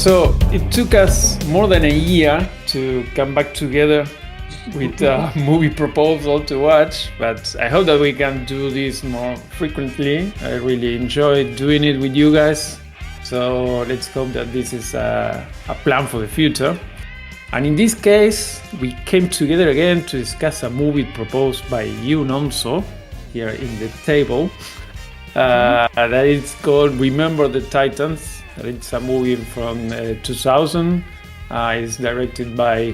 So it took us more than a year to come back together with a movie proposal to watch, but I hope that we can do this more frequently. I really enjoy doing it with you guys. So let's hope that this is a plan for the future. And in this case, we came together again to discuss a movie proposed by you, Nonso, here in the table. That is called Remember the Titans. It's a movie from 2000. It's directed by,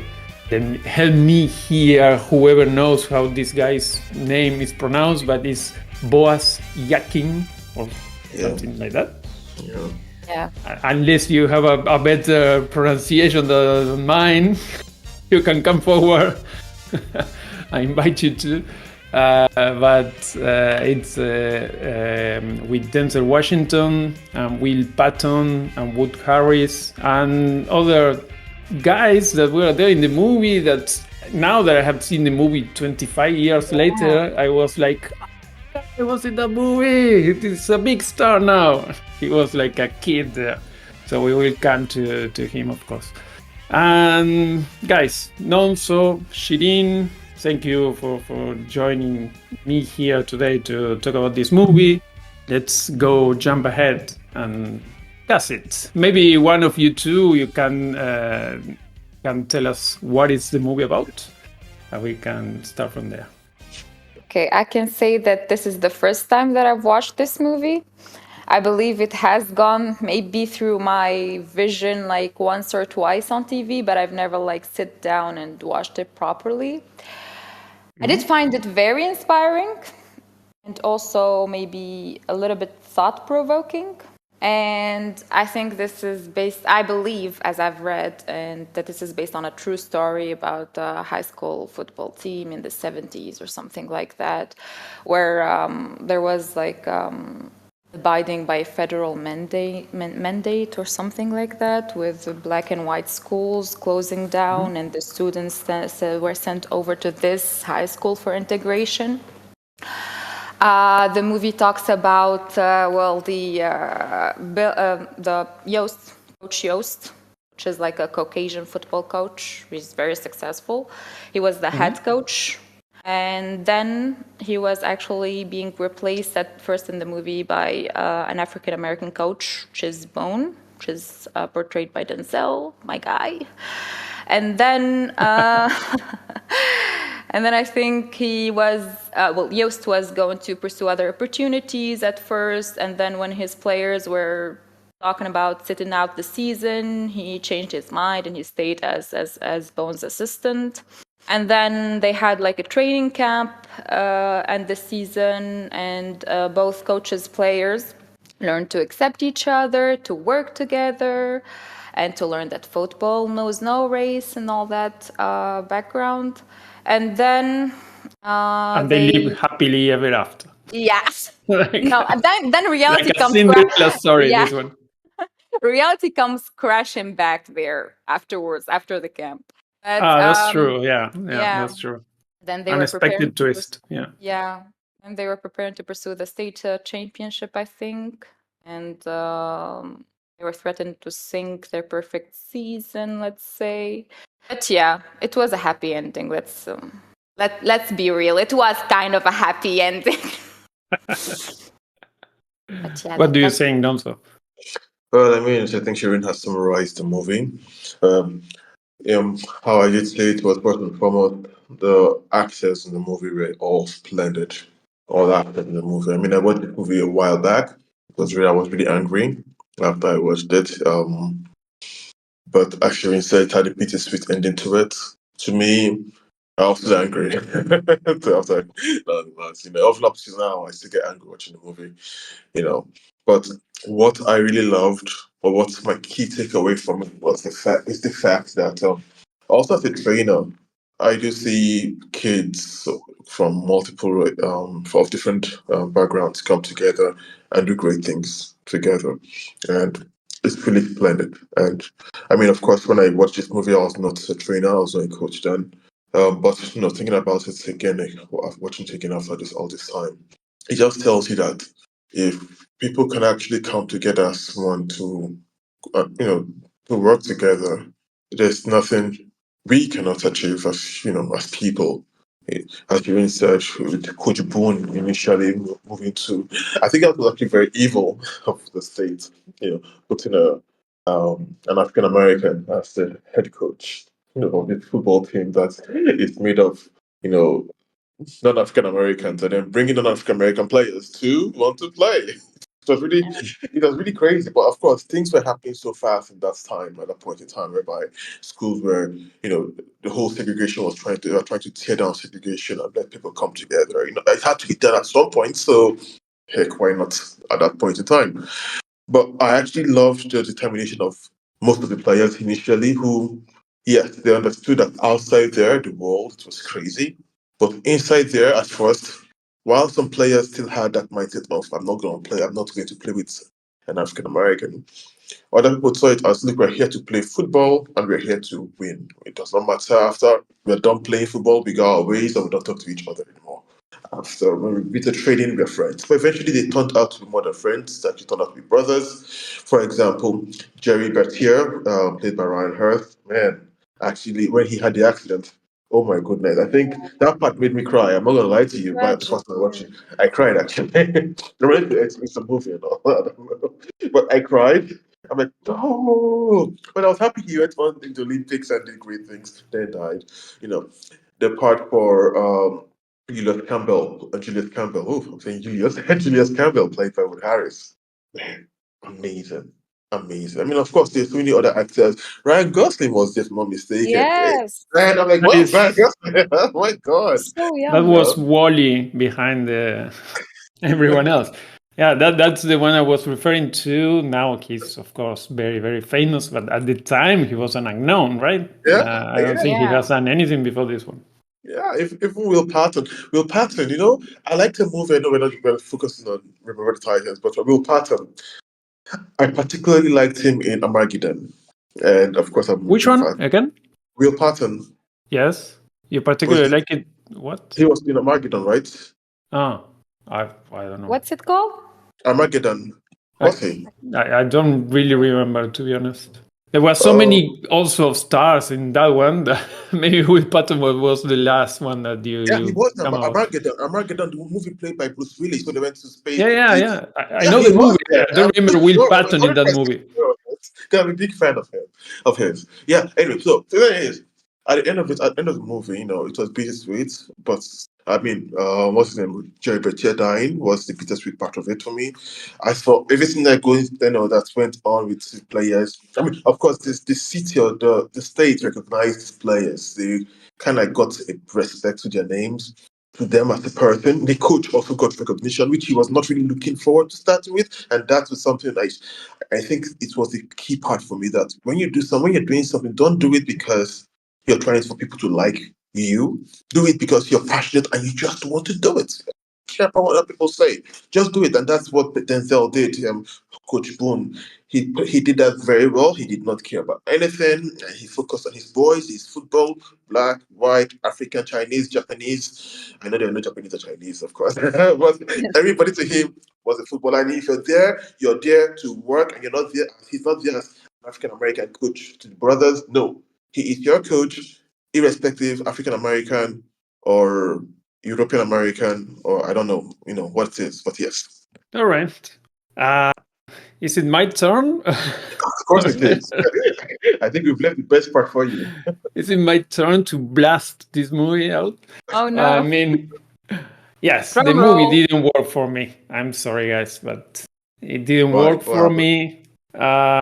help me here, whoever knows how this guy's name is pronounced, but it's Boaz Yakin or something like that. Yeah. Unless you have a better pronunciation than mine, you can come forward. I invite you to. But it's with Denzel Washington and Will Patton and Wood Harris and other guys that were there in the movie. That now that I have seen the movie 25 years later, I was like, I was in the movie. It's a big star now. He was like a kid there. So we will come to him, of course. And guys, Nonso, Shirin, thank you for joining me here today to talk about this movie. Let's go jump ahead and that's it. Maybe one of you two, you can tell us what is the movie about, and we can start from there. Okay, I can say that this is the first time that I've watched this movie. I believe it has gone maybe through my vision like once or twice on TV, but I've never like sit down and watched it properly. I did find it very inspiring and also maybe a little bit thought-provoking. And I think this is based, I believe, as I've read, and that this is based on a true story about a high school football team in the 70s or something like that, where there was like abiding by federal mandate or something like that, with black and white schools closing down, and the students were sent over to this high school for integration. The movie talks about Coach Yost, which is like a Caucasian football coach. He's very successful. He was the head coach, and then he was actually being replaced at first in the movie by an African American coach, which is Bone, which is portrayed by Denzel, my guy. And then and then I think he was, Yost was going to pursue other opportunities at first. And then when his players were talking about sitting out the season, he changed his mind and he stayed as Bones' assistant. And then they had like a training camp and the season, and both coaches' players learned to accept each other, to work together, and to learn that football knows no race and all that background. And then and they live happily ever after. Yes. Like, no, then reality like comes. Cinderella story. Yeah. This one. Reality comes crashing back there afterwards, after the camp. But, that's true. Yeah, that's true. Then they Unexpected were twist. Yeah, and they were preparing to pursue the state championship, I think, and they were threatened to sink their perfect season, let's say. But yeah, it was a happy ending. Let's be real. It was kind of a happy ending. Yeah, what do you think, Donzo? Well, I mean, I think Shirin has summarized the movie. How I did say it was first and foremost, the actors in the movie were all splendid. All the actors in the movie. I mean, I watched the movie a while back because I was really angry after I watched it. But as Shirin said, it had a bittersweet ending to it. To me, I was still angry. So I was like, often up to now, I still get angry watching the movie, But what I really loved, or what's my key takeaway from it, was the fact that also as a trainer, I do see kids from multiple of different backgrounds come together and do great things together, and it's really splendid. And I mean, of course, when I watched this movie, I was not a trainer; I was not a coach then. But thinking about it again, watching it again after all this time, it just tells you that if people can actually come together as one to, to work together. There's nothing we cannot achieve as as people. As you said, with Coach Boone initially moving to, I think that was actually very evil of the state. Putting an African American as the head coach. Of this football team that is made of you know non-African Americans, and then bringing non-African American players to want to play. It was really crazy. But of course, things were happening so fast in that time, at that point in time, whereby schools were, the whole segregation was trying to tear down segregation and let people come together. It had to be done at some point. So heck, why not at that point in time? But I actually loved the determination of most of the players initially who, yes, they understood that outside there, the world, it was crazy. But inside there, at first, while some players still had that mindset of, I'm not going to play with an African American, other people saw it as, look, we're here to play football and we're here to win. It does not matter after we're done playing football, we go our ways and we don't talk to each other anymore. After when we beat the trading, we're friends. But eventually they turned out to be more than friends, they actually turned out to be brothers. For example, Jerry Bertier, played by Ryan Hurst, man, actually, when he had the accident, oh my goodness, I think that part made me cry. I'm not gonna lie to you, but the Tragic. first time I watched it, I cried actually. The rest of it's a movie and all, I don't know. But I cried. I'm like, no. But I was happy he went on into Olympics and did great things, then died. You know, the part for Julius Campbell. Oh, I'm saying Julius. Julius Campbell played by Wood Harris. Man, amazing. Amazing. I mean, of course, there's so many other actors. Ryan Gosling was just not mistaken. Yes. And I'm like, That wow, Ryan is Gosling. Oh my God. So that young. was Uh, Wally behind everyone else. Yeah, that's the one I was referring to. Now he's of course very very famous, but at the time he was an unknown, right? yeah, I don't yeah, think he Yeah. has done anything before this one. yeah. If Will Patton, I like the movie. I know we're focusing on Remember the Titans, but Will Patton, I particularly liked him in Armageddon. And of course, I'm a Which big one fan. again? Will Patton Yes, you was particularly like it. What? he was in Armageddon, right? Ah, I don't know. What's it called? Armageddon. I, Was he? I don't really remember, to be honest. There were so Oh, many also stars in that one that maybe Will Patton was the last one that yeah, he you was in come out. Armageddon. Armageddon, the movie played by Bruce Willis when they went to space. Yeah, yeah, He, yeah. I yeah, know he the was movie. there. I don't I'm remember pretty Will sure. I'm Patton in that 100% movie. sure of it. 'Cause I'm a big fan of his. Yeah. Anyway, so the thing is, at the end of the movie, it was bittersweet. But I mean, what's his name? Jerry Bertier dying was the bittersweet part of it for me. I saw everything that went on with the players. I mean, of course, the city or the state recognized these players. They kind of got a respect to their names, to them as a person. The coach also got recognition, which he was not really looking forward to starting with, and that was something that I think it was the key part for me. That when you're doing something, don't do it because you're trying for people to like you. Do it because you're passionate and you just want to do it. Care about what other people say. Just do it, and that's what Denzel did. Coach Boone, he did that very well. He did not care about anything. And he focused on his boys, his football, black, white, African, Chinese, Japanese. I know there are no Japanese or Chinese, of course, but everybody to him was a footballer. And if you're there to work, and you're not there. He's not there as an African American coach to the brothers. No, he is your coach, irrespective African American or European American, or I don't know, what it is, but yes, All right. Uh, is it my turn? of course it is. I think we've left the best part for you. Is it my turn to blast this movie out? Oh I no. mean, yes, the Drum movie roll. didn't work for me. I'm sorry, guys, but it didn't Why? work What for happened? me. Uh,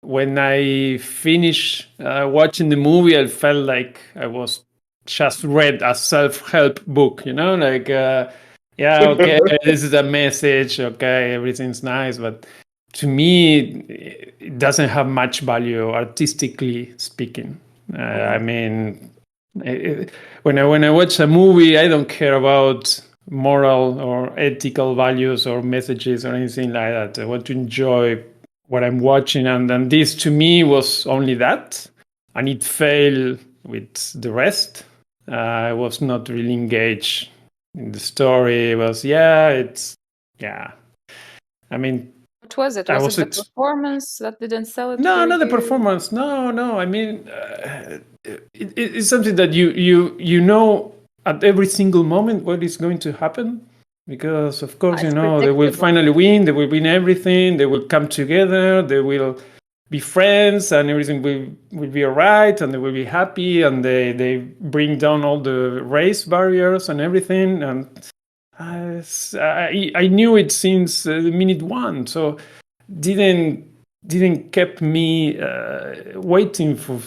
when I finished watching the movie, I felt like I was just read a self-help book, like, yeah, okay, this is a message, okay, everything's nice, but to me, it doesn't have much value artistically speaking. I mean, when I watch a movie, I don't care about moral or ethical values or messages or anything like that. I want to enjoy what I'm watching, and then this to me was only that, and it failed with the rest. I was not really engaged in the story. It was yeah. I mean, What was it? I Was was it the performance that didn't sell it No, for not the you? performance. No. I mean, it's something that you know at every single moment what is going to happen, because of course It's they will predictable. finally win. They will win everything. They will come together. They will be friends, and everything will be alright, and they will be happy, and they bring down all the race barriers and everything. And I knew it since minute one, so didn't kept me waiting for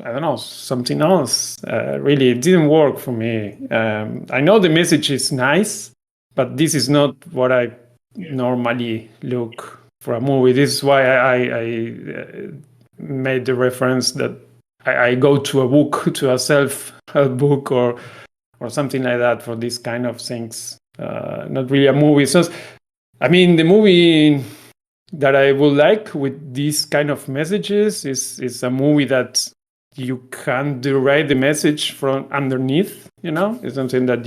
I don't know, something else. Really, it didn't work for me. I know the message is nice, but this is not what I normally look for a movie. This is why I made the reference that I go to a book, to a self-help book or something like that for these kind of things. Not really a movie. So, I mean, the movie that I would like with these kind of messages is a movie that you can derive the message from underneath. It's something that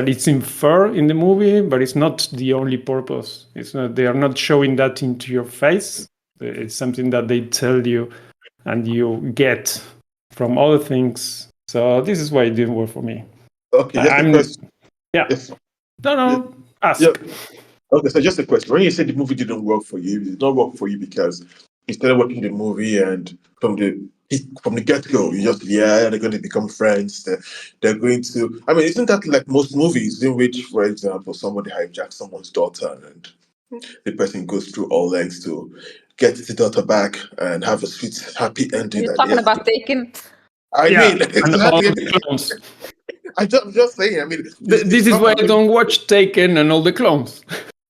it's inferred in the movie, but it's not the only purpose. It's not. They are not showing that into your face. It's something that they tell you, and you get from other things. So this is why it didn't work for me. Okay, just a question. Yeah. Yes. No. Ask. Yeah. Okay, so just a question. When you said the movie didn't work for you, it did not work for you because you started watching the movie and from the get go, you just they're going to become friends. They're going to. I mean, isn't that like most movies in which, for example, somebody hijacks someone's daughter and the person goes through all lengths to get the daughter back and have a sweet, happy ending You're at the talking end. about Taken? I mean, And all exactly. I mean, the clones. I'm just saying. I mean, it's This is not. why I don't watch Taken and all the clones.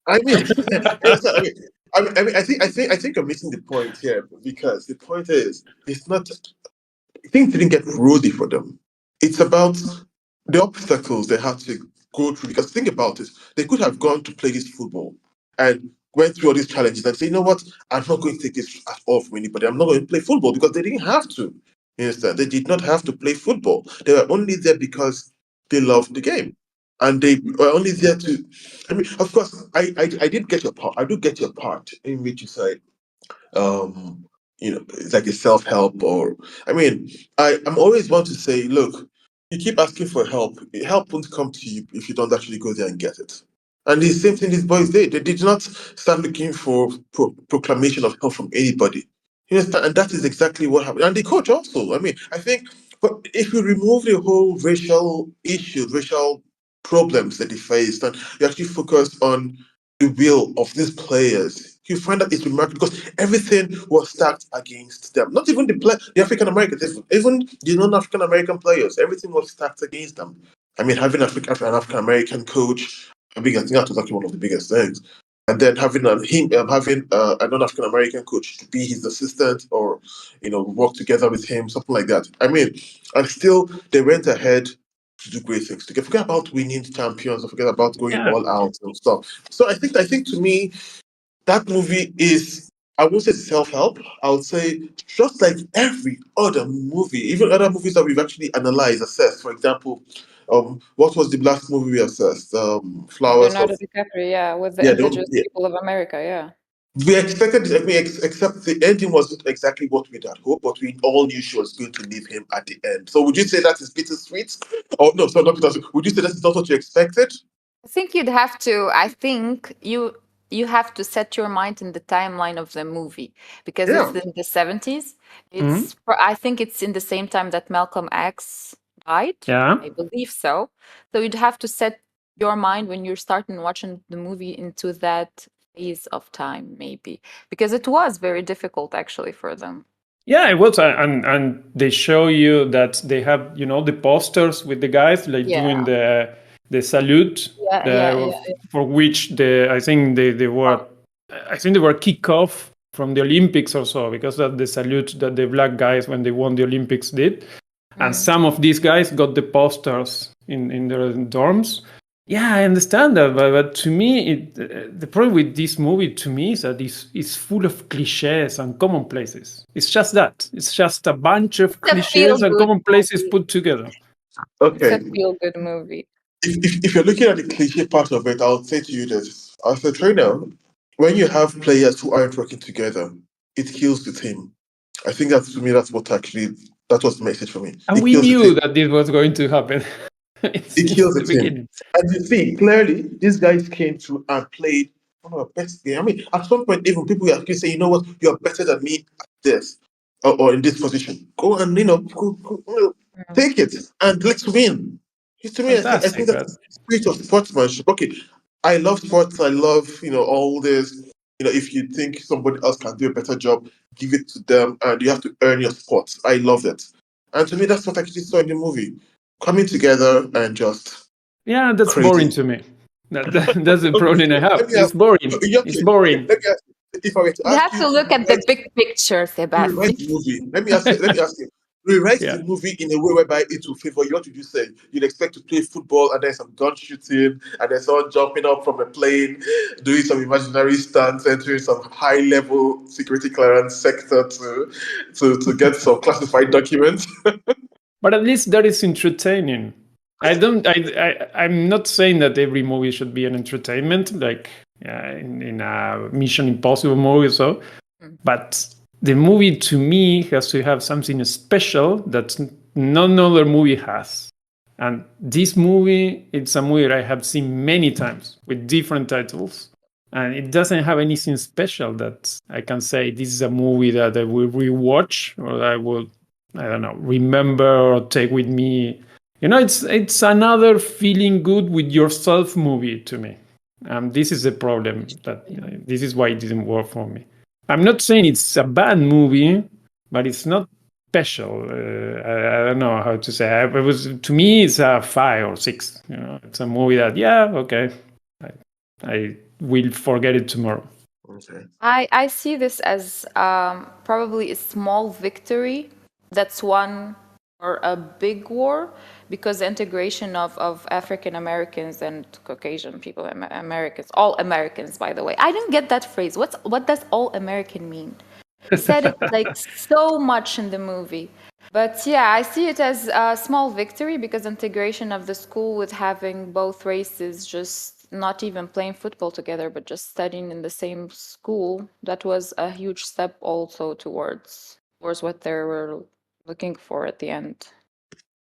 I mean, it's not, I think I'm missing the point here because the point is, it's not, things didn't get rosy for them. It's about the obstacles they had to go through. Because think about it, they could have gone to play this football and went through all these challenges and say, you know what, I'm not going to take this at all from anybody. I'm not going to play football because they didn't have to. You understand? They did not have to play football. They were only there because they loved the game. And they were only there to. I mean, of course, I did get your part. I do get your part in which you say, um, it's like a self help or. I mean, I'm always one to say, look, you keep asking for help. Help won't come to you if you don't actually go there and get it. And the same thing these boys did. They did not start looking for proclamation of help from anybody. You understand? And that is exactly what happened. And the coach also. I mean, I think, but if you remove the whole racial issue, racial problems that they faced, and you actually focus on the will of these players, you find that it's remarkable because everything was stacked against them. Not even the African Americans, even the non-African American players, everything was stacked against them. I mean, having an African American coach, I think that was actually one of the biggest things. And then having a non-African American coach to be his assistant or work together with him, something like that. I mean, and still they went ahead to do great things. To forget about winning champions, or forget about going Yeah. all out and stuff. So I think to me that movie is, I won't say self-help. I would say just like every other movie, even other movies that we've actually analyzed, assessed. For example, what was the last movie we assessed? Flowers of Leonardo DiCaprio, yeah, with the yeah, indigenous people of America, yeah. we expected it, I mean, except the ending wasn't exactly what we'd had hoped, but we all knew she was going to leave him at the end. So would you say that is bittersweet? Oh no, sorry, not bittersweet. Would you say that's not what you expected? I think you have to set your mind in the timeline of the movie because Yeah. it's in the 70s. Mhm. I think it's in the same time that Malcolm X died. Yeah. I believe so. So you'd have to set your mind when you're starting watching the movie into that phase of time, maybe, because it was very difficult actually for them. Yeah, it was, and they show you that they have the posters with the guys like doing Yeah. the salute, Yeah. for which I think they were, I think they were kicked off from the Olympics or so because of the salute that the black guys when they won the Olympics did, and some of these guys got the posters in their dorms. Yeah, I understand that, but to me, the problem with this movie to me is that it's full of cliches and commonplaces. It's just that. It's just a bunch of It's a cliches and feel-good commonplaces movie. put together. It's a Okay. feel-good movie. If you're looking at the cliche part of it, I would say to you this: as a trainer, when you have players who aren't working together, it kills the team. I think that's, to me, that was the message for me. And It we kills the knew team. that this was going to happen It since kills the the team. beginning. And you see, clearly, these guys came through and played one of the best games. I mean, at some point, even people will actually say, you know what, you're better than me at this or in this position. Go and, take it and let's win. To me, I think Fantastic. that's the spirit of sportsmanship. Okay, I love sports. I love, all this. If you think somebody else can do a better job, give it to them, and you have to earn your spots. I love it. And to me, that's what I actually saw in the movie. Coming together and just Yeah, that's boring crazy. to me. That's the problem I Let have. me It's ask, boring. It's okay, boring. let me ask you, if I were to You ask have you to to look at the big picture, rewrite Sebastian. the movie, let me ask you, rewrite Yeah. the movie in a way whereby it will favor you. What would you say? You'd expect to play football and there's some gun shooting and there's someone jumping up from a plane, doing some imaginary stunts, entering some high level security clearance sector to get some classified documents. But at least that is entertaining. I don't. I'm not saying that every movie should be an entertainment, like in a Mission Impossible movie or so. But the movie, to me, has to have something special that none other movie has. And this movie, it's a movie that I have seen many times with different titles. And it doesn't have anything special that I can say this is a movie that I will rewatch or that I will, I don't know, remember or take with me. It's another feeling good with yourself movie to me. This is the problem that this is why it didn't work for me. I'm not saying it's a bad movie, but it's not special. I don't know how to say. It was, to me, it's a 5 or 6. It's a movie that okay, I will forget it tomorrow. Okay. I see this as probably a small victory that's won or a big war because the integration of African Americans and Caucasian people, Americans, all Americans, by the way. I didn't get that phrase. What does all American mean? He said it like so much in the movie. But yeah, I see it as a small victory because integration of the school with having both races just not even playing football together, but just studying in the same school, that was a huge step also towards what they were looking for at the end.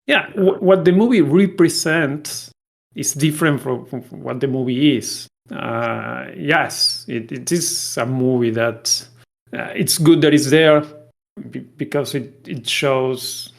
Yeah, what the movie represents is different from what the movie is. Yes, it is a movie that it's good that it's there because it shows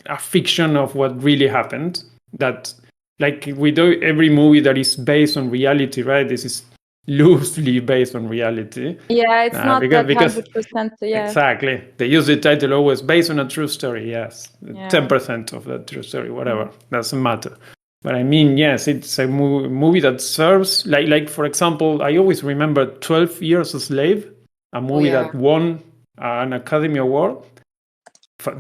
a fiction of what really happened. That, like we do every movie that is based on reality, right? This is loosely based on reality. Yeah, it's not that Because 100%. Yeah. exactly, they use the title always based on a true story. Yes, Yeah. 10% of that true story, whatever, doesn't matter. But I mean, yes, it's a movie that serves, like for example, I always remember 12 Years a Slave, a movie yeah. that won an Academy Award.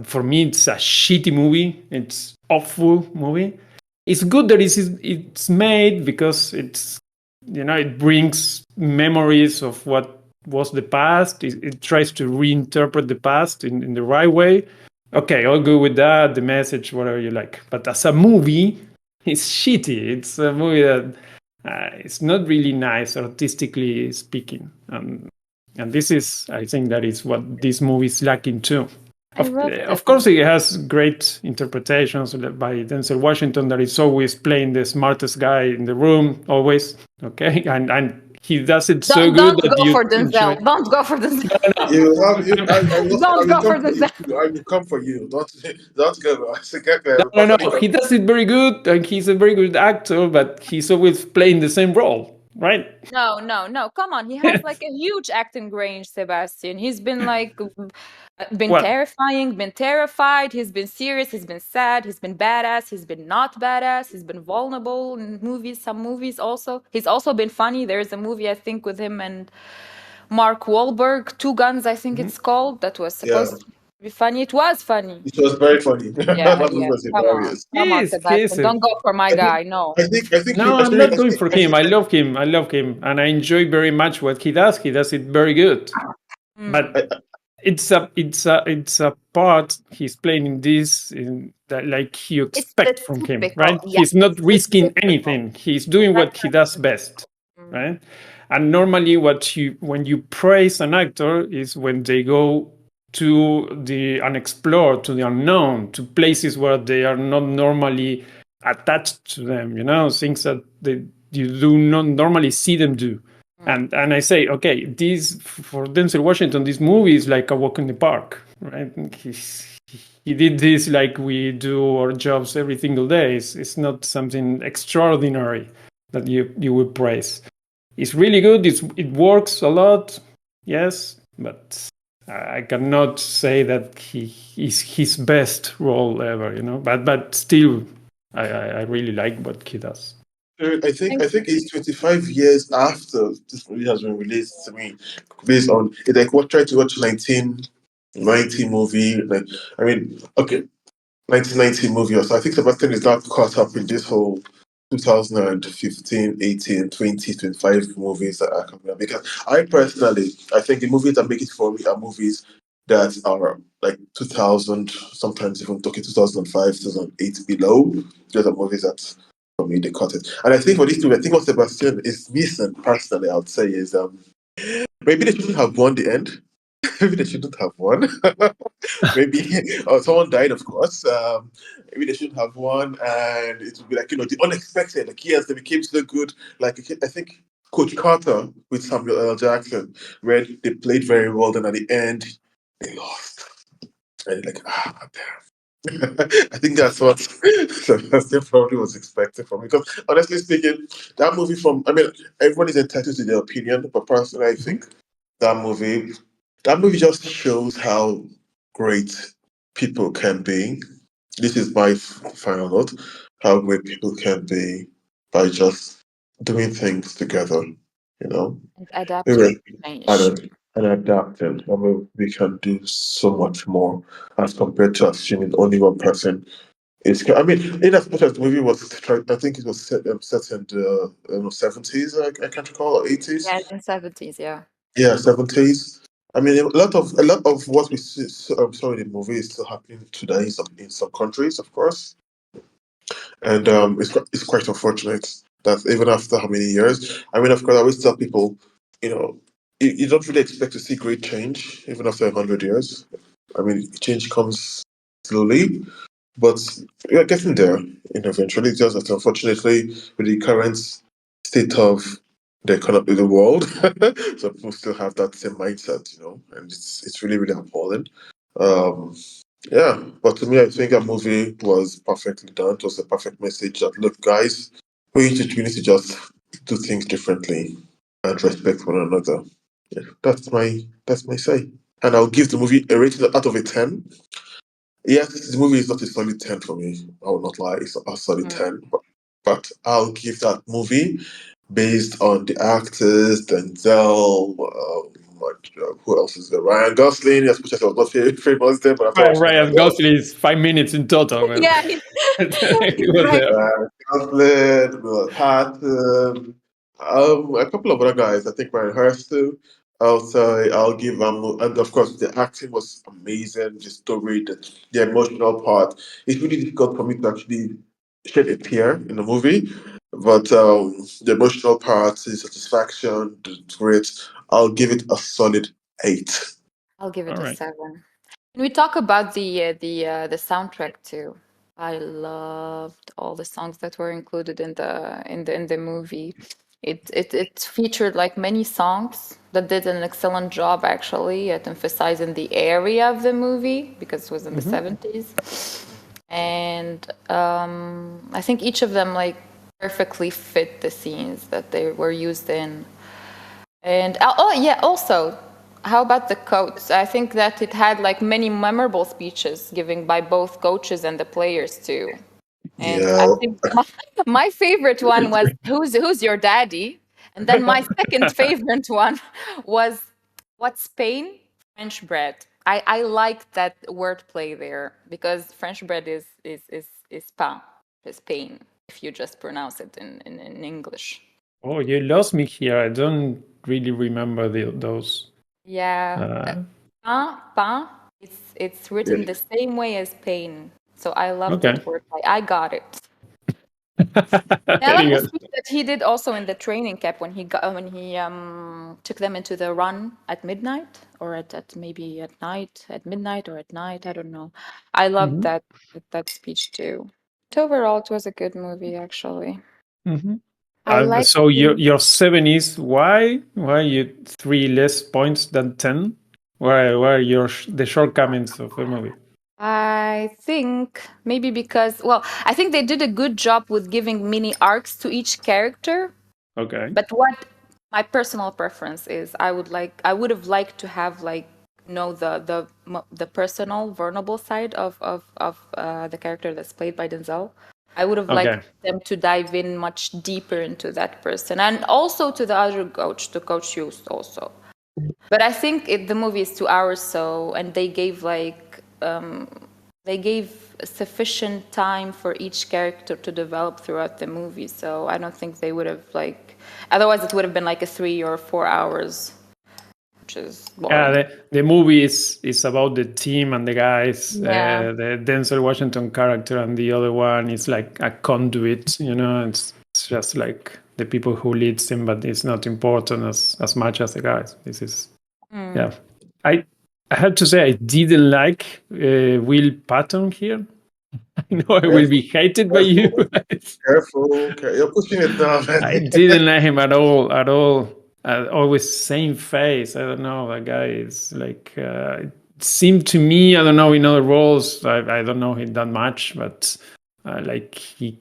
For me, it's a shitty movie. It's awful movie. It's good that it's made because it brings memories of what was the past. It tries to reinterpret the past in the right way. Okay, I'll go with that. The message, whatever you like. But as a movie, it's shitty. It's a movie that it's not really nice, artistically speaking. And this is, I think, that is what this movie is lacking too. Of course, it has great interpretations by Denzel Washington that is always playing the smartest guy in the room, always. Okay, and he does it so good that you enjoy. Don't go for Denzel. You have you. I Don't will go for come for you Denzel. too. I will come for you. Don't go. I say, get there. No. He does it very good, and he's a very good actor, but he's always playing the same role, right? No. Come on. He has like a huge acting range, Sebastian. He's been like been What? terrifying, been terrified, he's been serious, he's been sad, he's been badass, he's been not badass, he's been vulnerable in movies, some movies also. He's also been funny. There's a movie I think with him and Mark Wahlberg, Two Guns, I think it's called, that was supposed to be funny. It was funny. It was very funny. Yeah, That movie was Come on. hilarious. Come on, He's Sebastian. Don't go for my guy. No. I think No, you, I'm not going for him. I love him, and I enjoy very much what he does. He does it very good. But it's a part he's playing in this that like you expect from him, right? Yeah, He's not it's risking typical. anything. He's doing what he does best, right? And normally, when you praise an actor is when they go to the unexplored, to the unknown, to places where they are not normally attached to them. Things that you do not normally see them do. And I say, okay, this for Denzel Washington, this movie is like a walk in the park, right? He did this like we do our jobs every single day. It's not something extraordinary that you would praise. It's really good. It works a lot, yes, but I cannot say that he is his best role ever, But still, I really like what he does. I think it's 25 years after this movie has been released. I mean, based on it, like what tried to watch 1990 movie. Like, I mean, okay, 1990 movie. Or so I think Sebastian is not caught up in this whole 2015, 18, 20, 25 movies that are coming up. Because I think the movies that make it for me are movies that are like 2000, sometimes even talking 2005, 2008 below. Those are movies that for me they cut it. And I think for these two, I think what Sebastian is missing personally, I would say, is maybe they shouldn't have won the end. Maybe they shouldn't have won. Maybe someone died, of course. Maybe they shouldn't have won, and it would be like the unexpected. Like yes, they became so good. Like I think Coach Carter with Samuel L. Jackson, where they played very well, then at the end they lost, and you're like damn. I think that's what Sebastian probably was expecting from me. Because honestly speaking, that movie I mean, everyone is entitled to their opinion, but personally, I think that movie that movie just shows how great people can be. This is my final note: how great people can be by just doing things together. You know, And adapting Anyway, to change. and adapting. I mean, we can do so much more as compared to assuming only one person is. I mean, in as much as the movie was, I think it was set in the 70s. I can't recall, or 80s. Yeah, in 70s, yeah. Yeah, 70s. I mean, a lot of what we saw in the movie is still happening today in some countries, of course, and it's quite unfortunate that even after how many years. I mean, of course, I always tell people, you know, you don't really expect to see great change even after 100 years. I mean, change comes slowly, but we are getting there. Eventually, it's just that unfortunately, with the current state of the economy, the world, some people still have that same mindset, and it's really really appalling. Um, yeah, but to me, I think that movie was perfectly done. It was a perfect message that look, guys, we need to just do things differently and respect one another. Yeah, that's my say, and I'll give the movie a rating out of a 10. Yes, the movie is not a solid 10 for me. I will not lie, it's not a solid Mm. 10. But I'll give that movie based on the actors, Denzel, who else is there? Ryan Gosling, yes, which I was not famous there, but after Right, watching it, Ryan Gosling is 5 minutes in total, man. Yeah, He was right. there. Gosling, Will Patton, a couple of other guys. I think Ryan Hurst too. I'll give and of course the acting was amazing. The story, the emotional part. It's really difficult for me to actually shed a tear in the movie, but the emotional part, the satisfaction, the great. I'll give it a solid 8. I'll give it All a right. 7. Can we talk about the soundtrack too? I loved all the songs that were included in the movie. It featured like many songs that did an excellent job actually at emphasizing the area of the movie because it was in the 70s. And I think each of them like perfectly fit the scenes that they were used in. And oh yeah, also, how about the quotes? I think that it had like many memorable speeches given by both coaches and the players too. And I Yeah. think my favorite one was who's your daddy? And then my second favorite one was what's Spain? French bread. I like that wordplay there because French bread is pain, is pain, if you just pronounce it in English. Oh, you lost me here. I don't really remember those. Yeah. Pain, it's written Yeah. the same way as pain. So I love Okay. that word. I got it. I like Very the good. speech that he did also in the training camp when he took them into the run at midnight or at maybe at night, at midnight or at night. I don't know. I loved Mhm. that speech too. But overall, it was a good movie actually. Mhm. I like. So your 7 is why you 3 less points than 10? Where are the shortcomings of the movie? I think maybe because, well, I think they did a good job with giving mini arcs to each character. Okay. But what my personal preference is, I would have liked to have like know the personal vulnerable side of the character that's played by Denzel. I would have liked Okay. them to dive in much deeper into that person, and also to the other coach, the coach used also. But I think the movie is 2 hours, so and they gave sufficient time for each character to develop throughout the movie. So I don't think they would have otherwise it would have been like a 3 or 4 hours, which is Yeah, boring. the movie is about the team and the guys. Yeah. The Denzel Washington character and the other one is like a conduit. It's just like the people who leads him, but it's not important as much as the guys. This is yeah. I I have to say I didn't like Will Patton here. I know I will be Careful, hated by you. careful, careful. You're pushing it down, man. I didn't like him at all, at all. Always same face. I don't know. That guy is like. It seemed to me. I don't know in other roles. I don't know him that much, but like he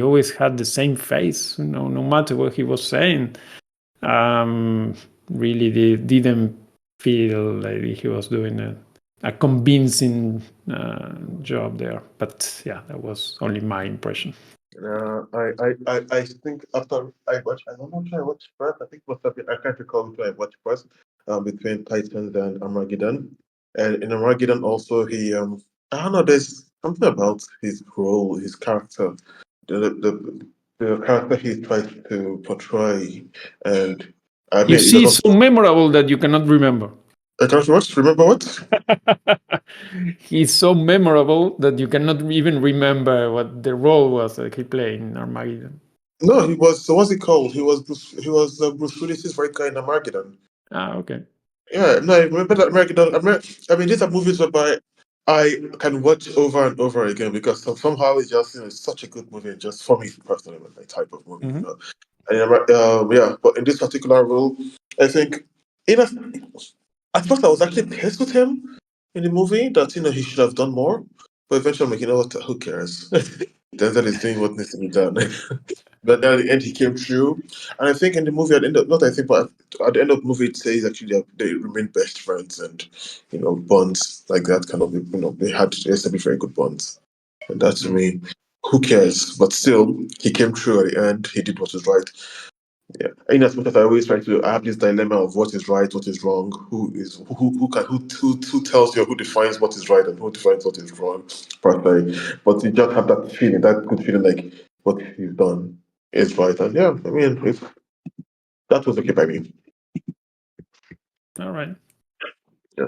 always had the same face. No matter what he was saying. Um, really didn't feel like he was doing a convincing job there. But yeah, that was only my impression. I think after I watched, I don't know if I watched first. I think it must have been, I can't recall which one I watched first, between Titans and Armageddon. And in Armageddon also I don't know, there's something about his role, his character, the character he tries to portray. And I You mean, it see, doesn't. so memorable that you cannot remember. I can't watch. Remember what? He's so memorable that you cannot even remember what the role was that he played in Armageddon. No, he was. So what's he called? He was Bruce Willis's right guy in Armageddon. Okay. Yeah, no, I remember that American. I mean, these are movies whereby I can watch over and over again because somehow it's just it's such a good movie. Just for me personally, my type of movie. Mm-hmm. And yeah, but in this particular role, I think in a, at first I was actually pissed with him in the movie that he should have done more. But eventually, I'm like, you know what? Who cares? Denzel is doing what needs to be done. But then at the end, he came through, and I think in the movie, at the end of, not I think, but at the end of the movie, it says actually they remain best friends, and bonds like that kind of they used to be very good bonds, and that to me, who cares? But still, he came through at the end. He did what was right. Yeah, in as much as I always try to, I have this dilemma of what is right, what is wrong, who tells you, who defines what is right and who defines what is wrong, per se. But you just have that feeling, that good feeling, like what he's done is right, and yeah, I mean, that was okay by me. All right. Yeah.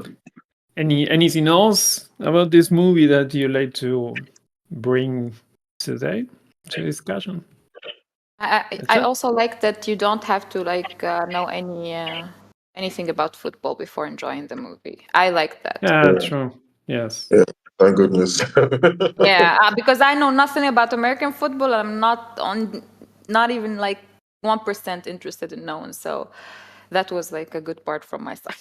Anything else about this movie that you like to bring today to discussion? That's I it. also like that you don't have to know anything about football before enjoying the movie. I like that. Yeah, Yeah, true. Yes. yeah, thank goodness. Yeah, because I know nothing about American football. I'm not even like 1% interested in knowing. So that was like a good part from my side.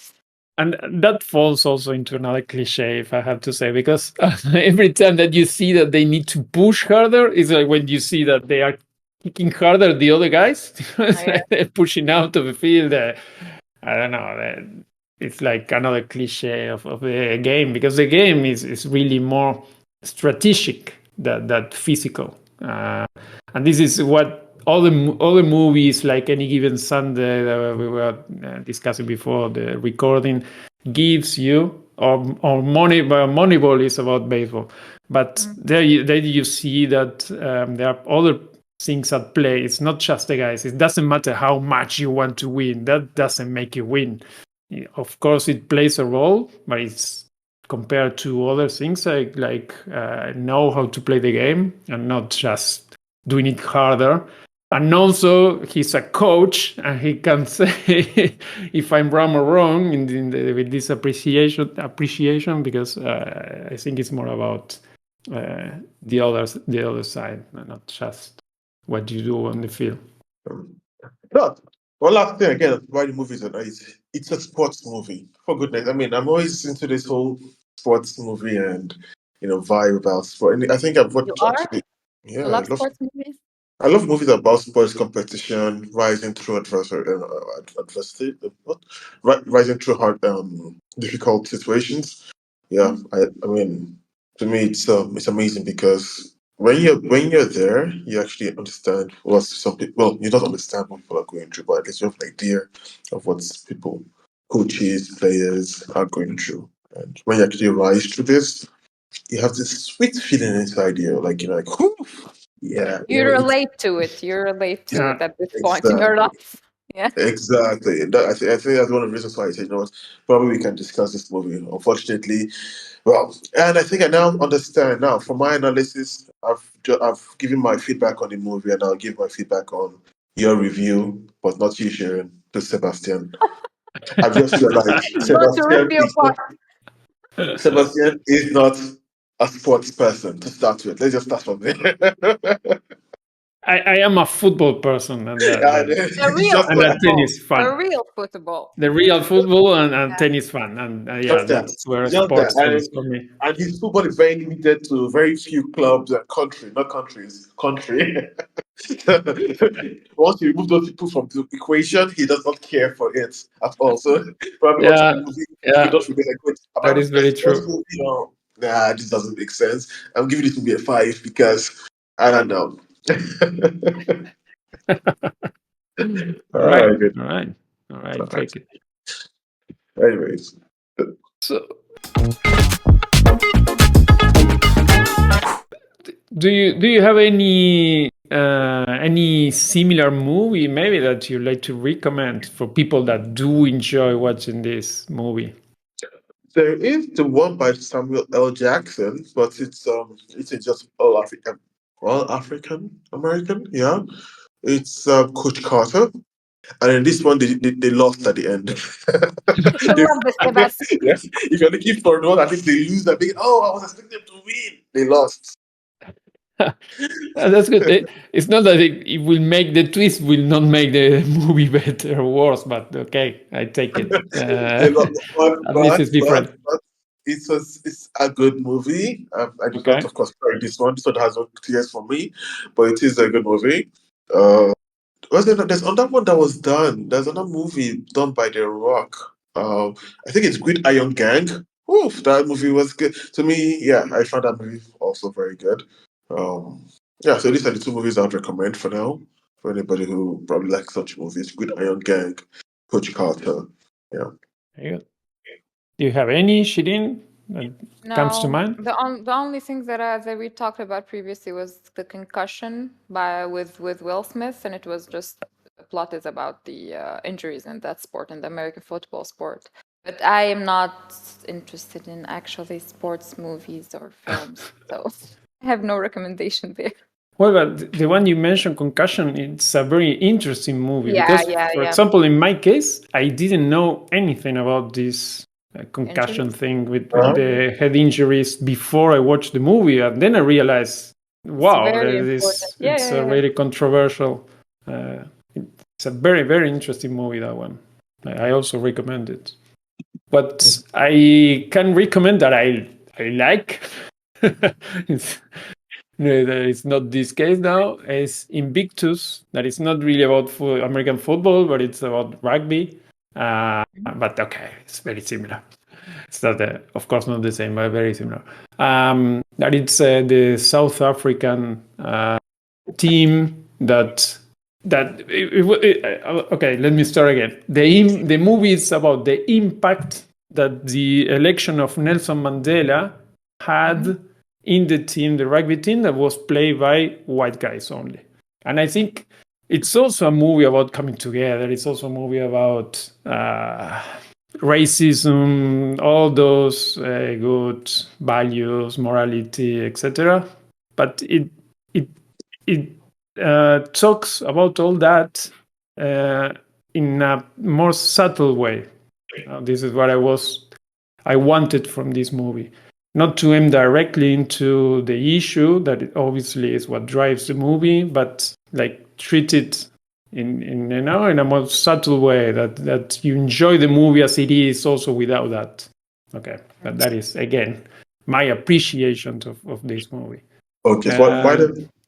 And that falls also into another cliche, if I have to say, because every time that you see that they need to push harder, it's like when you see that they are kicking harder the other guys, it's Yeah. like they're pushing out of the field. I don't know. It's like another cliche of the game because the game is really more strategic than that physical. And this is what all the movies, like Any Given Sunday that we were discussing before the recording, gives you. Or Moneyball is about baseball, but there you see that there are other things at play. It's not just the guys. It doesn't matter how much you want to win. That doesn't make you win. Of course, it plays a role, but it's compared to other things like know how to play the game and not just doing it harder. And also, he's a coach, and he can say if I'm wrong or wrong with this appreciation, because I think it's more about the other side, not just what you do on the field. No, one last thing again, why the movie is nice. It's a sports movie. For goodness, I mean, I'm always into this whole sports movie and vibe about sport. And I think I've You watched are? actually. You Yeah, love sports movies? I love movies about sports competition, rising through adversity, rising through hard, difficult situations. Yeah, I mean, to me, it's amazing because when you're there, you actually understand what some people. Well, you don't understand what people are going through, but at least you have an idea of what people, coaches, players are going through. And when you actually rise through this, you have this sweet feeling inside you, like you're like, whew, yeah, You it's relate to it. You relate to Yeah. it at this point in your exactly. life. Yeah. Exactly. I think that's one of the reasons why I said, what, probably we can discuss this movie. Unfortunately, well, and I think I now understand now. From my analysis, I've given my feedback on the movie, and I'll give my feedback on your review, but not you, Sharon, to Sebastian. I've just realized Go to review part. Sebastian is not a sports person to start with. Let's just start from there. I am a football person, and And The it's real just and not that tennis football. fun. The real football. The real football and Yeah. tennis fun, and yeah, just that. that's where Just that. sports ends for me. And his football is very limited to very few clubs and country, not countries, country. Once you remove those people from the equation, he does not care for it at all. So probably watching Yeah, the movie, he yeah, does forget like, wait, am I that is watching a very sports true. movie? Or nah, this doesn't make sense. I'm giving it to be a 5 because I don't know. All All right, right, good. all right, all All right. right. Take it. Anyways, So, do you have any similar movie maybe that you like to recommend for people that do enjoy watching this movie? there is the one by Samuel L. Jackson, but it's just all African American, yeah. It's Coach Carter, and in this one they lost at the end. You love the Sebastian. Yes, if you're looking for one, at least they lose. I think, oh, I was expecting them to win. They lost. That's good. It's not that it will make the twist will not make the movie better or worse, but okay, I take it. They lost, At least it's different. but it's a good movie. I did not, Okay. of course, try this one. This one has no tears for me, but it is a good movie. Uh, was there? There's another one that was done. There's another movie done by The Rock. I think it's Good Iron Gang. Oof, that movie was good to me. Yeah, I found that movie also very good. Um, yeah, so these are the two movies I'd recommend for now for anybody who probably likes such movies. Good Iron Gang, Coach Carter. Yeah. Very good. Do you have any, Shirin, that comes to No, mind? the only thing that we talked about previously was the concussion with Will Smith, and it was just the plot is about the injuries in that sport, in the American football sport. But I am not interested in actually sports movies or films, so I have no recommendation there. Well, but the one you mentioned, Concussion, it's a very interesting movie Yeah, because, yeah, for yeah. example, in my case, I didn't know anything about this concussion Injuries. thing with Uh-huh. the head injuries before I watched the movie, and then I realized, It's wow, very important. Yeah, it's yeah, a yeah. really controversial. It's a very very interesting movie. That one, I also recommend it. What I can recommend that I like. it's, no, that it's not this case now. Is Invictus. That is not really about American football, but it's about rugby. But okay, it's very similar. It's not, of course, not the same, but very similar. That it's the South African team okay, let me start again. The movie is about the impact that the election of Nelson Mandela had in the team, the rugby team that was played by white guys only. And I think it's also a movie about coming together. It's also a movie about racism, all those good values, morality, etc. But it talks about all that in a more subtle way. This is what I wanted from this movie. Not to aim directly into the issue that it obviously is what drives the movie, but like treat it in a more subtle way that you enjoy the movie as it is, also without that. Okay, but that is again my appreciation of this movie. Okay, so why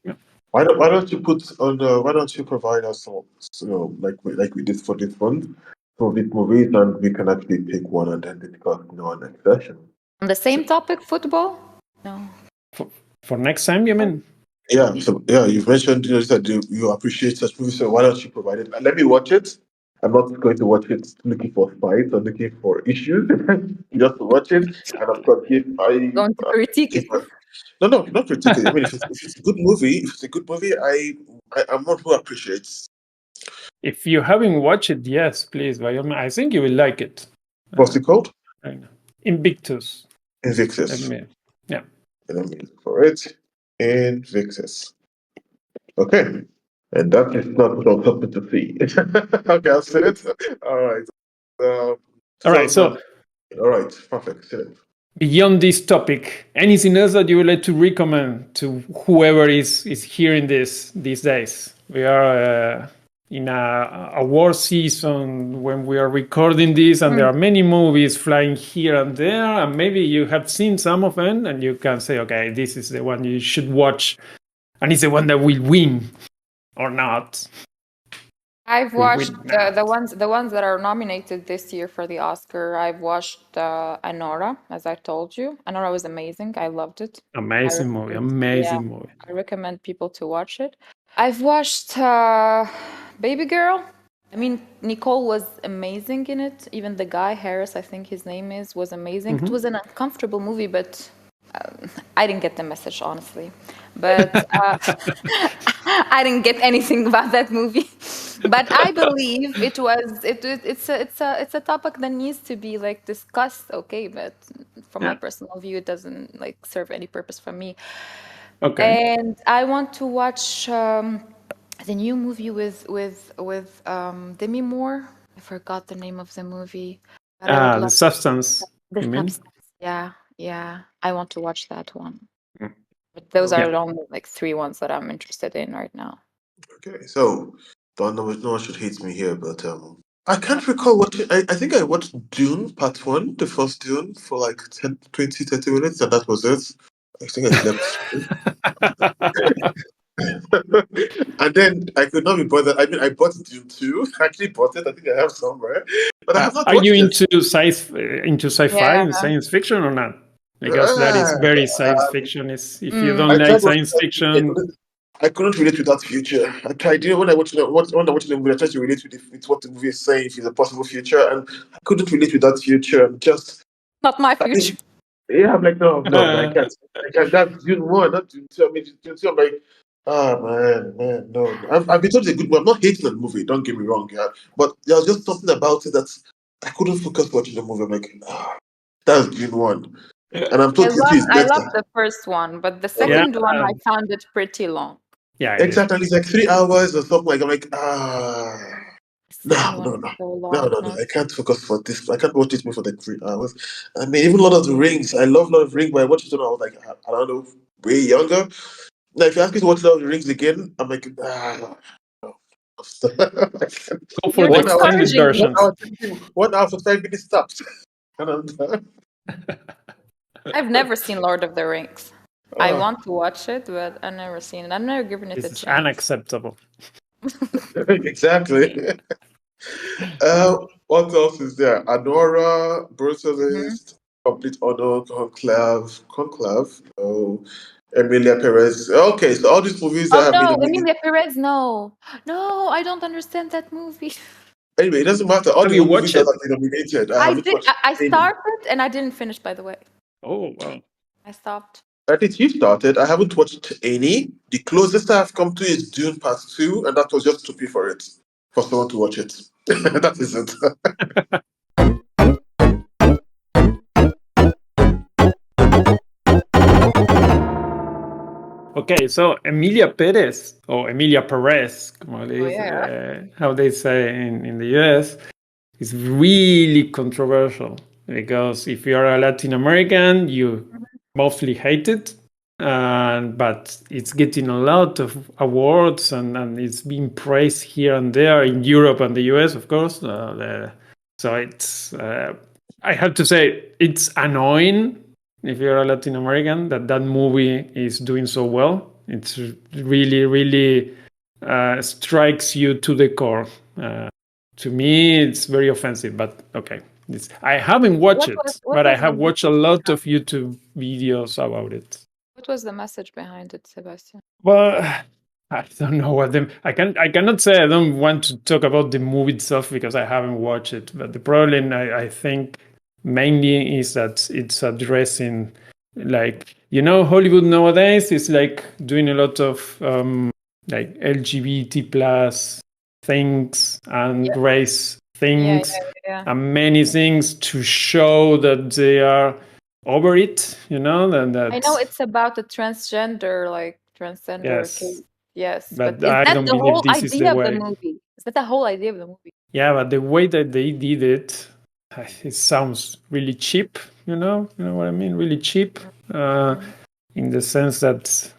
Yeah. don't you put on why don't you provide us some, like we did for this one, for these movies, and we can actually pick one and then discuss our next session. On the same topic, football? No. For next time, you mean? Yeah, so yeah, you've mentioned you said you appreciate such movies, so why don't you provide it? And let me watch it. I'm not going to watch it looking for fights or looking for issues. Just to watch it, and of course, Going to critique if it. no, not critically. I mean, if it's a good movie, I'm one who appreciates. If you haven't watched it, yes, please. By all means, I think you will like it. What's it called? Invictus. Invictus. Yeah. Let me look for it. Invictus. Okay. And that is not something to see. Okay, I'll say it. All right. All right. So, all right, perfect. Say it. Beyond this topic, anything else that you would like to recommend to whoever is hearing this these days? We are in a war season when we are recording this, and there are many movies flying here and there, and maybe you have seen some of them, and you can say, okay, this is the one you should watch, and it's the one that will win, or not. I've watched the ones that are nominated this year for the Oscar. I've watched Anora, as I told you. Anora was amazing. I loved it. Amazing movie. I recommend people to watch it. I've watched Baby Girl. I mean, Nicole was amazing in it. Even the guy, Harris, I think his name was amazing. It was an uncomfortable movie, but I didn't get the message, honestly. But I didn't get anything about that movie. But I believe it's a topic that needs to be like discussed. Okay, but from my personal view, it doesn't like serve any purpose for me. Okay. And I want to watch the new movie with Demi Moore. I forgot the name of the movie. The Substance. The you mean? Substance. Yeah. I want to watch that one. But those are only like 3 ones that I'm interested in right now. Okay, so no one should hate me here, but I can't recall watching. I think I watched Dune Part 1, the first Dune, for like 10, 20, 30 minutes, and that was it. I think I slept. And then I could not be bothered. I mean, I bought Dune 2. I actually bought it. I think I have somewhere. But I have not Are watched you it. into sci-fi and science fiction or not? Because that is very science fiction. If you don't like science fiction, I couldn't relate with that future. I tried. When I watched the movie, I tried to relate with what the movie is saying, if it's a possible future, and I couldn't relate with that future. Not my future. Yeah, I'm like, no, I can't. That's June 1, not June 2. I mean, June 2, I'm like, man, no. I've been told it's a good movie. I'm not hating the movie, don't get me wrong, yeah. But there was just something about it that I couldn't focus watching the movie. I'm like, that's June 1. And I'm told Q2 is I better. love the first one, but the second one I found it pretty long. Yeah, exactly. It's like 3 hours or something like. I'm like, no. I can't focus for this. I can't watch this movie for like 3 hours. I mean, even Lord of the Rings. I love Lord of the Rings, but I watched it when I was like, I don't know, way younger. Now, if you ask me to watch Lord of the Rings again, I'm like, no. Go for the extended versions. 1 hour for 5 minutes stops. And I'm done. I've never seen Lord of the Rings. I want to watch it, but I've never seen it. I've never given it a chance. It's unacceptable. Exactly. What else is there? Anora, Brutalist, Complete Honor, Conclave. Oh, Emilia Perézzz. Okay, so all these movies that have been nominated. Emilia Perézzz, no, I don't understand that movie. Anyway, it doesn't matter. All Have the you movies watched that it? have been nominated, I haven't watched. I started and I didn't finish. By the way. Oh wow. I stopped. I think you started. I haven't watched any. The closest I've come to is Dune Part 2, and that was just to pay for it, for someone to watch it. That is it. Okay, so Emilia Perez or Emilia Perez, como Oh, yeah. how they say in the US, is really controversial because if you are a Latin American, you mostly hate it, but it's getting a lot of awards and it's being praised here and there in Europe and the US, of course. So it's, I have to say, it's annoying if you're a Latin American that movie is doing so well. It's really, really strikes you to the core. To me, it's very offensive, but okay. I haven't watched it, What but I was the have watched a message lot behind? of YouTube videos about it. What was the message behind it, Sebastian? Well, I don't know what them. I cannot say I don't want to talk about the movie itself because I haven't watched it. But the problem I think mainly is that it's addressing, like, Hollywood nowadays is like doing a lot of like LGBT plus things and Yeah. race things Yeah. and many things to show that they are over it, and I know that it's about a transgender yes. case. Yes, but But is I that don't the believe whole this is the idea of the way. movie? Is that the whole idea of the movie? Yeah, but the way that they did it, it sounds really cheap. You know what I mean? Really cheap, in the sense that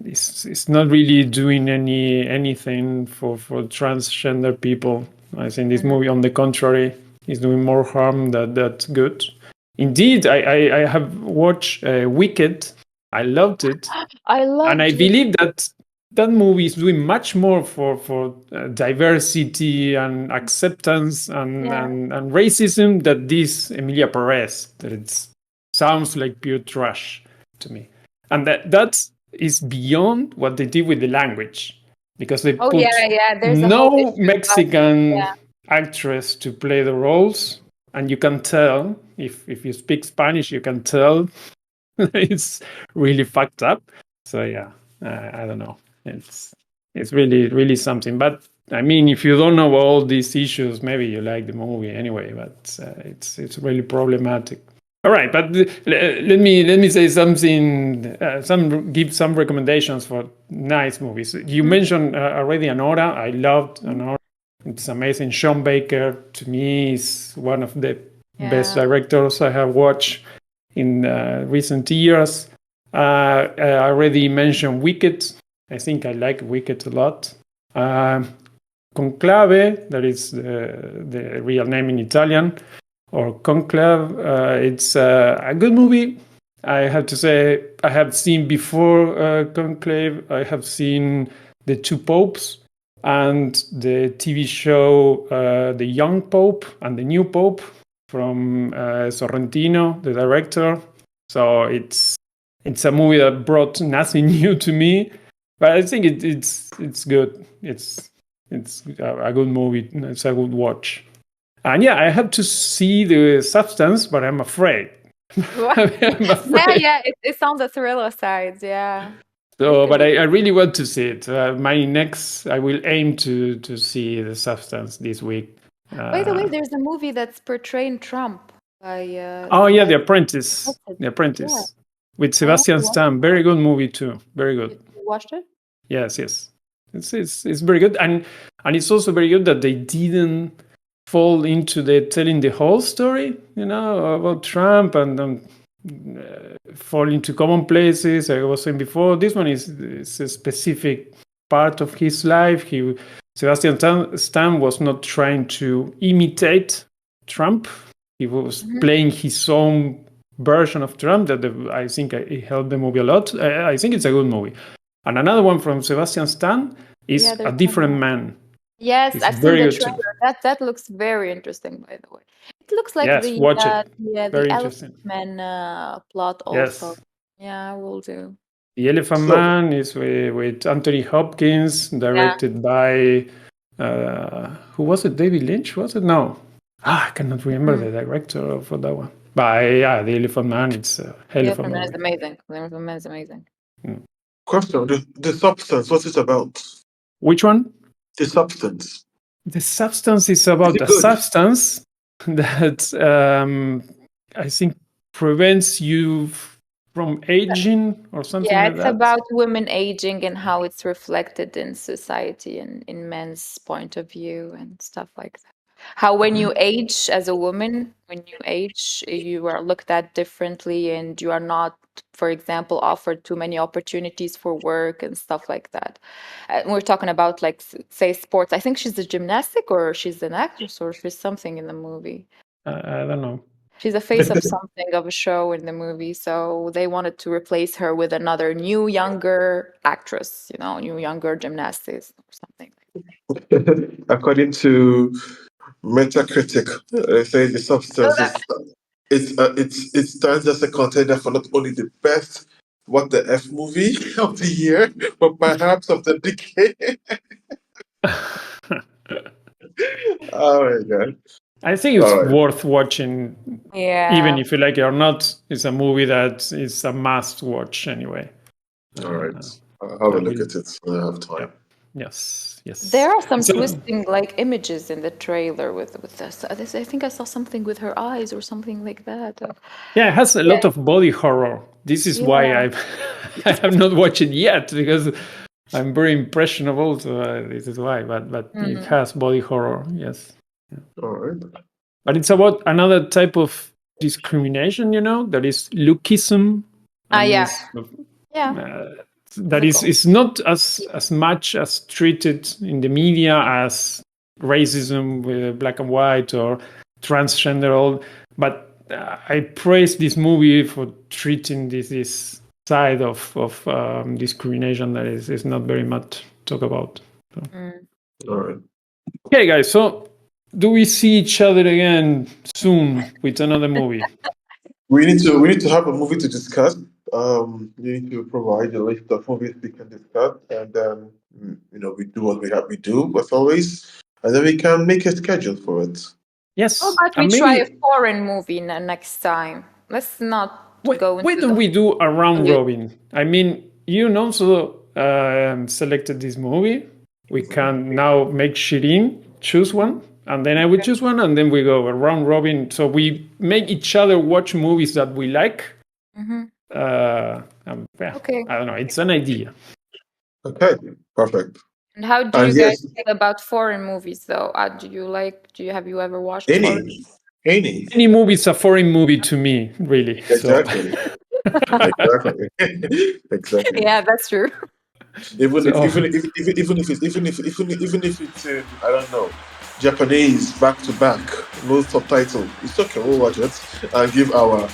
it's not really doing anything for transgender people. I think this movie, on the contrary, is doing more harm than good. Indeed, I have watched Wicked. I loved it. I And I loved Wicked. believe that movie is doing much more for diversity and acceptance and racism than this Emilia Perez. That it sounds like pure trash to me, and that is beyond what they did with the language, because they Oh yeah, put there's a whole no issue about Mexican actress to play the roles, and you can tell if you speak Spanish, you can tell it's really fucked up. So yeah, I don't know. It's really really something. But I mean, if you don't know all these issues, maybe you like the movie anyway. But it's really problematic. All right, but let me say something. Give some recommendations for nice movies. You mentioned already Anora. I loved Anora. It's amazing. Sean Baker, to me, is one of the best directors I have watched in recent years. I already mentioned Wicked. I think I like Wicked a lot. Conclave, that is the real name in Italian, or Conclave. It's a good movie. I have to say, I have seen before Conclave, I have seen The Two Popes and the TV show The Young Pope and the New Pope from Sorrentino, the director. So it's a movie that brought nothing new to me, but I think it's good. It's a good movie. It's a good watch. And yeah, I have to see The Substance, but I'm afraid. I'm afraid. Yeah. It sounds a thriller side. Yeah. So, but I really want to see it. I will aim to see The Substance this week. By the way, there's a movie that's portraying Trump by Oh yeah, The Sebastian. Apprentice. That's The it. Apprentice with I want to Sebastian watch Stan. Very good movie too. Very good. it. You watched it? Yes. It's very good, and it's also very good that they didn't fall into telling the whole story, about Trump and fall into commonplaces. I was saying before, this one is a specific part of his life. Sebastian Stan was not trying to imitate Trump. He was playing his own version of Trump. That I think it helped the movie a lot. I think it's a good movie. And another one from Sebastian Stan is A Different Man. Yes, It's I've seen very the good too. trailer. That looks very interesting, by the way. It looks like Yes, watch it. the Very Elephant interesting. Man plot also. Yes. Yeah, will do. The Elephant Man is with Anthony Hopkins, directed by who was it? David Lynch, was it? No. I cannot remember the director for that one. But The Elephant Man, it's a hell of a Elephant Man is movie. amazing. The Elephant Man is amazing. Question: the substance. What's it about? Which one? The substance. The Substance is about Is it a good? substance that I think prevents you from aging or something Yeah, like it's that. about women aging and how it's reflected in society and in men's point of view and stuff like that. How when you age as a woman, when you age, you are looked at differently and you are not, for example, offered too many opportunities for work and stuff like that. We're talking about like say sports. I think she's a gymnastic or she's an actress or she's something in the movie. I don't know. She's a face of something of a show in the movie, so they wanted to replace her with another new, younger actress, new, younger gymnastist or something. According to Metacritic, they say the substance it stands as a contender for not only the best what the F movie of the year, but perhaps of the decade. Oh my god! I think it's All right. worth watching, Yeah. even if you like it or not. It's a movie that is a must watch anyway. All right. I'll have a look at it when I have time. Yes. There are some twisting like images in the trailer with this. I think I saw something with her eyes or something like that. Yeah, it has a lot of body horror. This is why I have not watched it yet, because I'm very impressionable. So this is why. But it has body horror. Yes. All right. But it's about another type of discrimination, that is lookism. Yeah. That is not as much as treated in the media as racism with black and white or transgender. But I praise this movie for treating this side of discrimination that is not very much talked about. So. All right. Okay, guys. So, do we see each other again soon with another movie? We need to have a movie to discuss. You need to provide a list of movies we can discuss, and then we do what we do as always, and then we can make a schedule for it. Yes. How about we try a foreign movie next time? Let's not go into. Why don't we do a round robin? I mean, you also selected this movie. We can now make Shirin choose one, and then I will choose one, and then we go a round robin. So we make each other watch movies that we like. Okay. I don't know. It's an idea. Okay, perfect. And how do you guys feel about foreign movies, though? Have you ever watched any movie is a foreign movie to me, really. Exactly. Exactly. Yeah, that's true. Even if it's I don't know, Japanese back to back, no subtitle, it's okay. We'll watch it and give our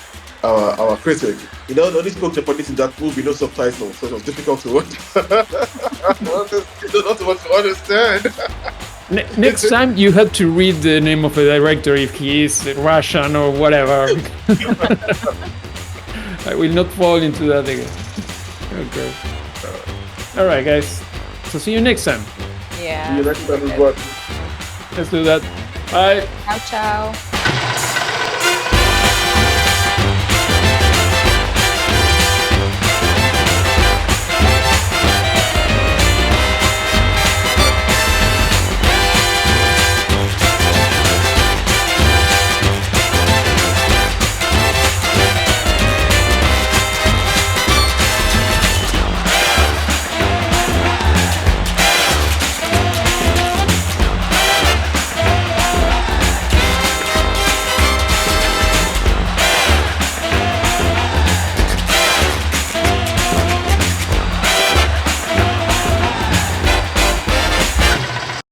critic. Nobody spoke Japanese in that movie, no subtitles, so it was difficult to watch. Not want to understand. Next time you have to read the name of the director if he is Russian or whatever. I will not fall into that again. Okay. All right, guys. So see you next time. Yeah. See you next time as well. Let's do that. Bye. Ciao, ciao.